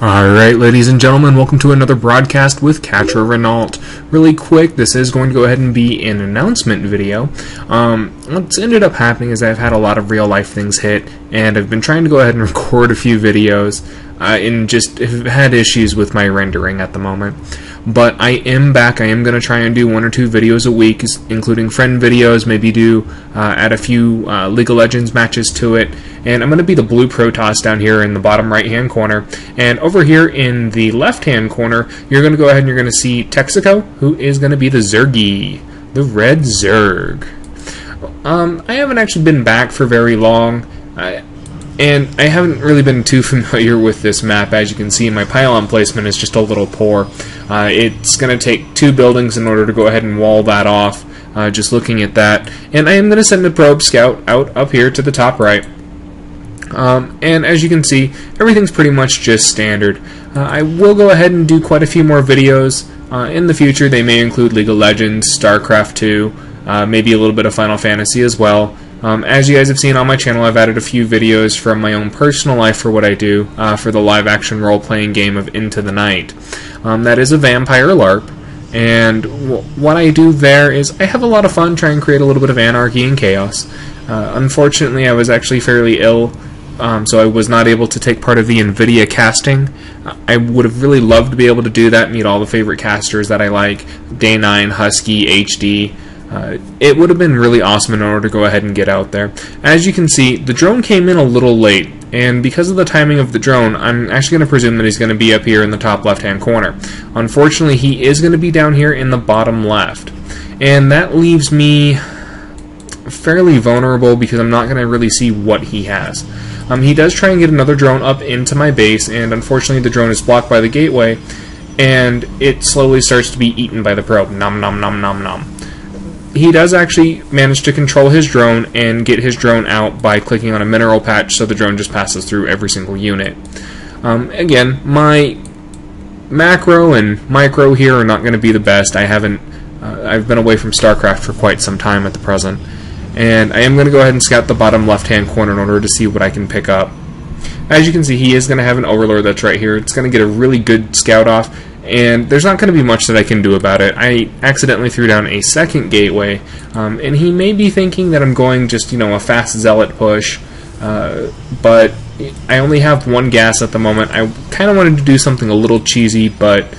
Alright, ladies and gentlemen, welcome to another broadcast with DerkovRenault. Really quick, this is going to go ahead and be an announcement video. What's ended up happening is I've had a lot of real life things hit, and I've been trying to go ahead and record a few videos, and just have had issues with my rendering at the moment. But I am back. I am going to try and do 1 or 2 videos a week, including friend videos, maybe add a few League of Legends matches to it. And I'm going to be the blue Protoss down here in the bottom right hand corner. And over here in the left hand corner, you're going to go ahead and you're going to see Texaco, who is going to be the Zergy, the red Zerg. I haven't actually been back for very long. And I haven't really been too familiar with this map. As you can see, my pylon placement is just a little poor. It's going to take 2 buildings in order to go ahead and wall that off, just looking at that. And I am going to send a probe scout out up here to the top right. And as you can see, everything's pretty much just standard. I will go ahead and do quite a few more videos in the future. They may include League of Legends, StarCraft 2, maybe a little bit of Final Fantasy as well. As you guys have seen on my channel, I've added a few videos from my own personal life for what I do for the live-action role-playing game of Into the Night. That is a vampire LARP, and what I do there is I have a lot of fun trying to create a little bit of anarchy and chaos. Unfortunately, I was actually fairly ill, so I was not able to take part of the NVIDIA casting. I would have really loved to be able to do that, meet all the favorite casters that I like, Day9, Husky, HD. It would have been really awesome in order to go ahead and get out there. As you can see, the drone came in a little late, and because of the timing of the drone, I'm actually going to presume that he's going to be up here in the top left-hand corner. Unfortunately, he is going to be down here in the bottom left, and that leaves me fairly vulnerable because I'm not going to really see what he has. He does try and get another drone up into my base, and unfortunately the drone is blocked by the gateway, and it slowly starts to be eaten by the probe. Nom nom nom nom nom. He does actually manage to control his drone and get his drone out by clicking on a mineral patch, so the drone just passes through every single unit. Again, my macro and micro here are not going to be the best. I've been away from StarCraft for quite some time at the present, and I am going to go ahead and scout the bottom left-hand corner in order to see what I can pick up. As you can see, he is going to have an Overlord that's right here. It's going to get a really good scout off, and there's not going to be much that I can do about it. I accidentally threw down a second gateway, and he may be thinking that I'm going just, a fast zealot push, but I only have 1 gas at the moment. I kind of wanted to do something a little cheesy, but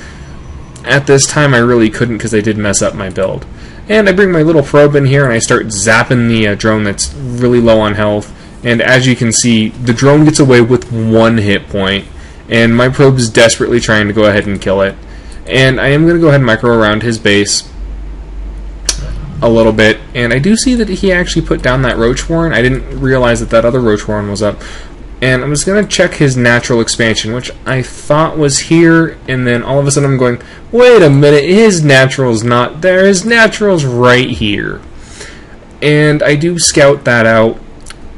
at this time I really couldn't because I did mess up my build. And I bring my little probe in here and I start zapping the drone that's really low on health, and as you can see, the drone gets away with 1 hit point, and my probe is desperately trying to go ahead and kill it. And I am going to go ahead and micro around his base a little bit, and I do see that he actually put down that roach warren. I didn't realize that that other roach warren was up. And I'm just going to check his natural expansion, which I thought was here, and then all of a sudden I'm going, wait a minute, his natural's not there, his natural's right here. And I do scout that out,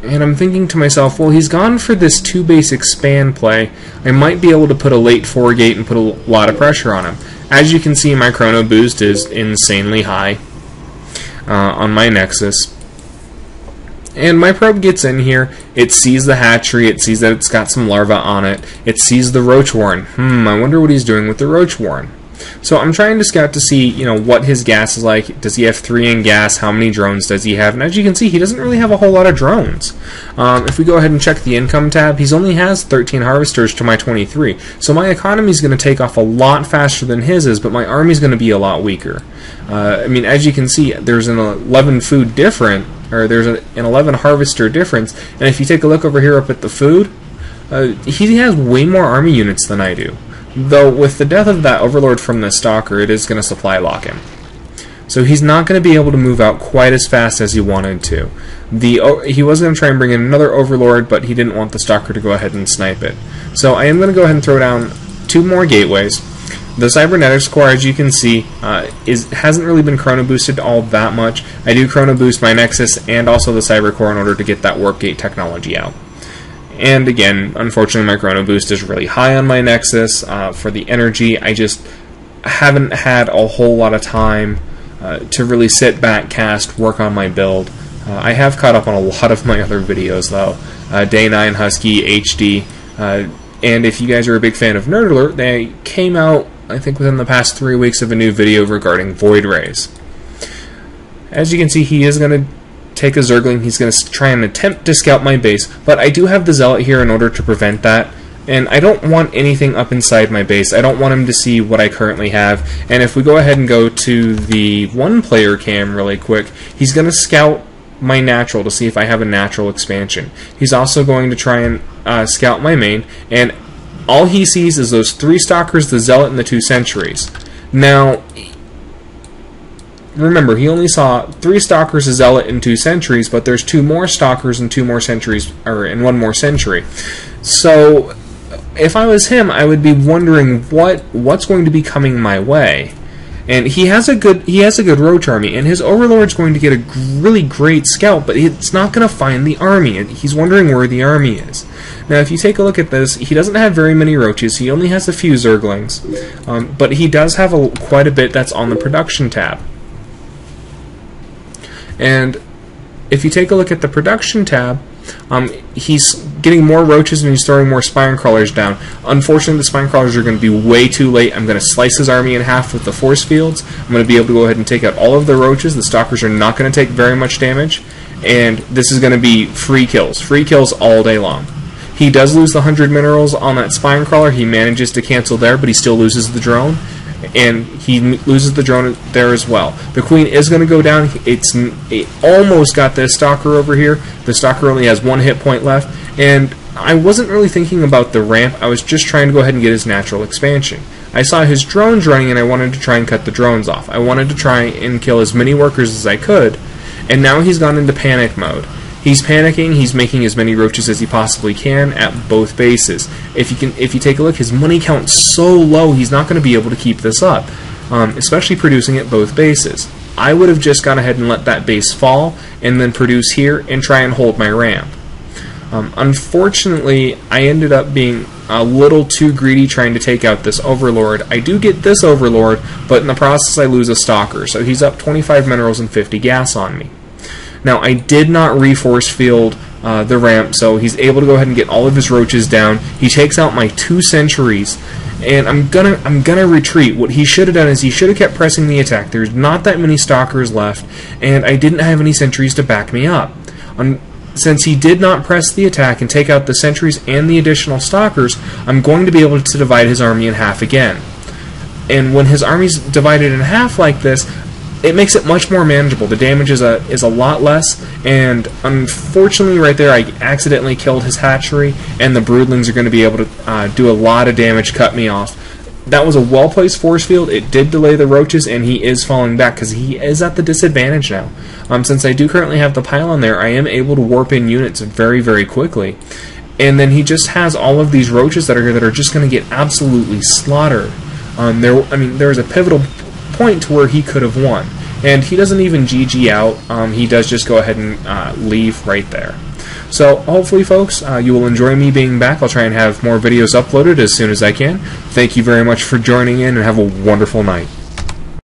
and I'm thinking to myself, well, he's gone for this 2-base expand play. I might be able to put a late 4 gate and put a lot of pressure on him. As you can see, my chrono boost is insanely high on my Nexus. And my probe gets in here, it sees the hatchery, it sees that it's got some larvae on it, it sees the roach warren. I wonder what he's doing with the roach warren. So I'm trying to scout to see, what his gas is like. Does he have 3 in gas? How many drones does he have? And as you can see, he doesn't really have a whole lot of drones. If we go ahead and check the income tab, he only has 13 harvesters to my 23. So my economy is going to take off a lot faster than his is, but my army is going to be a lot weaker. As you can see, there's an 11 food difference, or there's an 11 harvester difference, and if you take a look over here up at the food, he has way more army units than I do. Though with the death of that Overlord from the Stalker, it is going to supply lock him. So he's not going to be able to move out quite as fast as he wanted to. He was going to try and bring in another Overlord, but he didn't want the Stalker to go ahead and snipe it. So I am going to go ahead and throw down 2 more gateways. The Cybernetics core, as you can see, hasn't really been chrono boosted all that much. I do chrono boost my Nexus and also the Cyber core in order to get that warp gate technology out. And again, unfortunately, my chrono boost is really high on my Nexus. For the energy, I just haven't had a whole lot of time to really sit back, cast, work on my build. I have caught up on a lot of my other videos, though. Day9, Husky, HD, And if you guys are a big fan of Nerd Alert, they came out, I think, within the past 3 weeks of a new video regarding Void Rays. As you can see, he is going to take a Zergling. He's going to try and attempt to scout my base, but I do have the Zealot here in order to prevent that. And I don't want anything up inside my base. I don't want him to see what I currently have. And if we go ahead and go to the one-player cam really quick, he's going to scout my natural to see if I have a natural expansion. He's also going to try and scout my main, and all he sees is those 3 Stalkers, the Zealot, and the 2 Sentries. Now, remember, he only saw 3 Stalkers, a Zealot, and 2 Sentries, but there's 2 more Stalkers and 2 more Sentries, and 1 more Sentry. So if I was him, I would be wondering what's going to be coming my way. And he has a good roach army, and his Overlord's going to get a really great scout, but it's not going to find the army. He's wondering where the army is. Now, if you take a look at this, he doesn't have very many roaches. He only has a few Zerglings, but he does have quite a bit that's on the production tab. And if you take a look at the production tab, he's getting more roaches and he's throwing more spine crawlers down. Unfortunately, the spine crawlers are going to be way too late. I'm going to slice his army in half with the force fields. I'm going to be able to go ahead and take out all of the roaches. The stalkers are not going to take very much damage, and this is going to be free kills all day long. He does lose the 100 minerals on that spine crawler. He manages to cancel there, but he still loses the drone. And he loses the drone there as well. The queen is going to go down. It almost got this stalker over here. The stalker only has 1 hit point left, and I wasn't really thinking about the ramp. I was just trying to go ahead and get his natural expansion. I saw his drones running, and I wanted to try and cut the drones off. I wanted to try and kill as many workers as I could, and now he's gone into panic mode. He's panicking. He's making as many roaches as he possibly can at both bases. If you take a look, his money count's so low, he's not going to be able to keep this up, especially producing at both bases. I would have just gone ahead and let that base fall and then produce here and try and hold my ramp. Unfortunately, I ended up being a little too greedy trying to take out this Overlord. I do get this Overlord, but in the process I lose a Stalker, so he's up 25 minerals and 50 gas on me. Now, I did not reforce field the ramp, so he's able to go ahead and get all of his roaches down. He takes out my 2 Sentries, and I'm gonna retreat. What he should have done is he should have kept pressing the attack. There's not that many Stalkers left, and I didn't have any Sentries to back me up. Since he did not press the attack and take out the Sentries and the additional Stalkers, I'm going to be able to divide his army in half again. And when his army's divided in half like this, it makes it much more manageable. The damage is a lot less, and unfortunately right there I accidentally killed his hatchery, and the broodlings are going to be able to do a lot of damage, cut me off. That was a well-placed force field. It did delay the roaches, and he is falling back because he is at the disadvantage now. Since I do currently have the pylon there, I am able to warp in units very, very quickly. And then he just has all of these roaches that are here that are just going to get absolutely slaughtered. There was a pivotal point to where he could have won, and he doesn't even GG out. He does just go ahead and leave right there. So hopefully, folks, you will enjoy me being back. I'll try and have more videos uploaded as soon as I can. Thank you very much for joining in, and have a wonderful night.